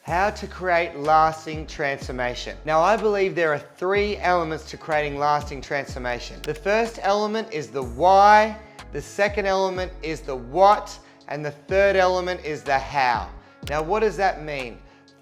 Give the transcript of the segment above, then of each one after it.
How to create lasting transformation. Now, I believe there are 3 elements to creating lasting transformation. The first element is the why, the second element is the what, and the third element is the how. Now, what does that mean?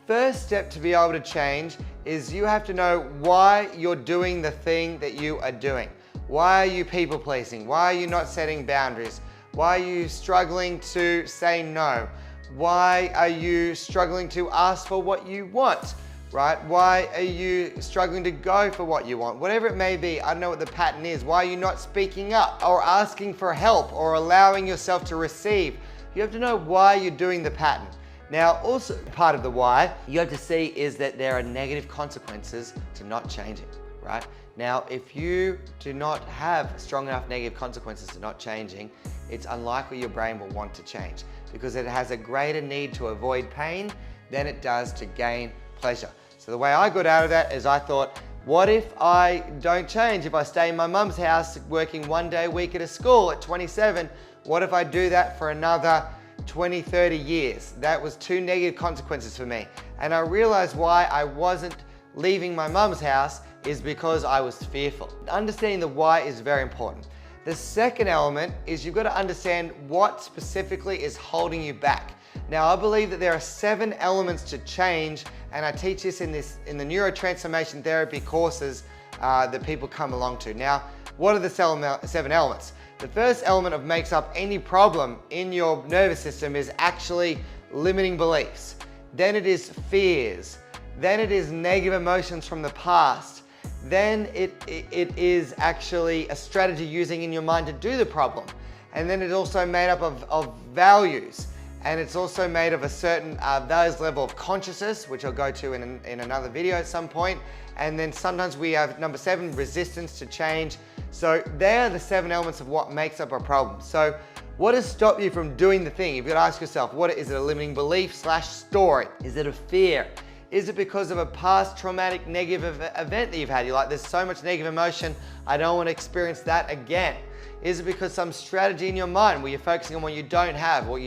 First step to be able to change is you have to know why you're doing the thing that you are doing. Why are you people pleasing? Why are you not setting boundaries? Why are you struggling to say no? Why are you struggling to ask for what you want, right? Why are you struggling to go for what you want? Whatever it may be, I don't know what the pattern is. Why are you not speaking up or asking for help or allowing yourself to receive? You have to know why you're doing the pattern. Now, also part of the why you have to see is that there are negative consequences to not changing, right? Now, if you do not have strong enough negative consequences to not changing, it's unlikely your brain will want to change because it has a greater need to avoid pain than it does to gain pleasure. So the way I got out of that is I thought, what if I don't change? If I stay in my mum's house working 1 day a week at a school at 27, what if I do that for another 20, 30 years? That was 2 negative consequences for me. And I realized why I wasn't leaving my mum's house is because I was fearful. Understanding the why is very important. The second element is you've got to understand what specifically is holding you back. Now, I believe that there are 7 elements to change, and I teach this in the neurotransformation therapy courses that people come along to. Now, what are the 7 elements? The first element of makes up any problem in your nervous system is actually limiting beliefs. Then it is fears. Then it is negative emotions from the past. Then it is actually a strategy using in your mind to do the problem. And then it's also made up of values. And it's also made of a certain values level of consciousness, which I'll go to in another video at some point. And then sometimes we have number 7, resistance to change. So they're the 7 elements of what makes up a problem. So what has stopped you from doing the thing? You've got to ask yourself, what is it? A limiting belief / story? Is it a fear? Is it because of a past traumatic negative event that you've had? You're like, there's so much negative emotion, I don't want to experience that again. Is it because some strategy in your mind where you're focusing on what you don't have, or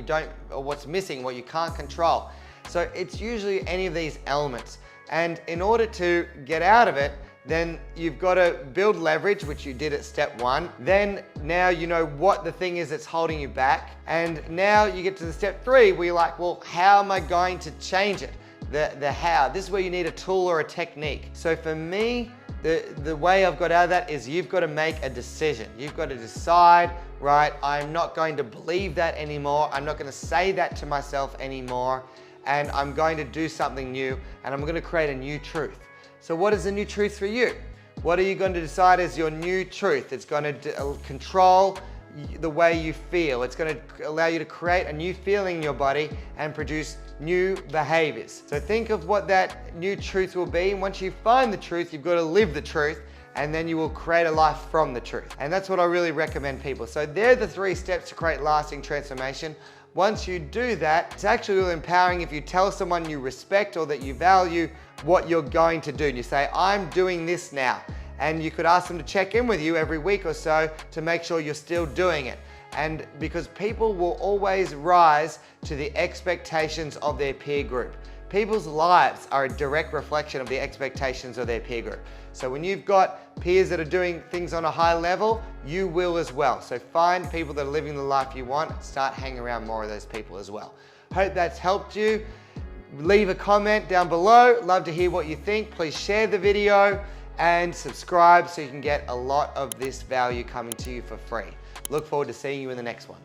what's missing, what you can't control? So it's usually any of these elements. And in order to get out of it, then you've got to build leverage, which you did at step 1. Then now you know what the thing is that's holding you back. And now you get to the step 3 where you're like, well, how am I going to change it? The how. This is where you need a tool or a technique. So for me, the way I've got out of that is you've got to make a decision. You've got to decide, right, I'm not going to believe that anymore. I'm not going to say that to myself anymore. And I'm going to do something new, and I'm going to create a new truth. So what is the new truth for you? What are you going to decide is your new truth? It's going to control the way you feel. It's going to allow you to create a new feeling in your body and produce new behaviors. So think of what that new truth will be. And once you find the truth, you've got to live the truth, and then you will create a life from the truth. And that's what I really recommend people. So they're the 3 steps to create lasting transformation. Once you do that, it's actually really empowering if you tell someone you respect or that you value what you're going to do. And you say, I'm doing this now. And you could ask them to check in with you every week or so to make sure you're still doing it. And because people will always rise to the expectations of their peer group. People's lives are a direct reflection of the expectations of their peer group. So when you've got peers that are doing things on a high level, you will as well. So find people that are living the life you want, start hanging around more of those people as well. Hope that's helped you. Leave a comment down below. Love to hear what you think. Please share the video and subscribe so you can get a lot of this value coming to you for free. Look forward to seeing you in the next one.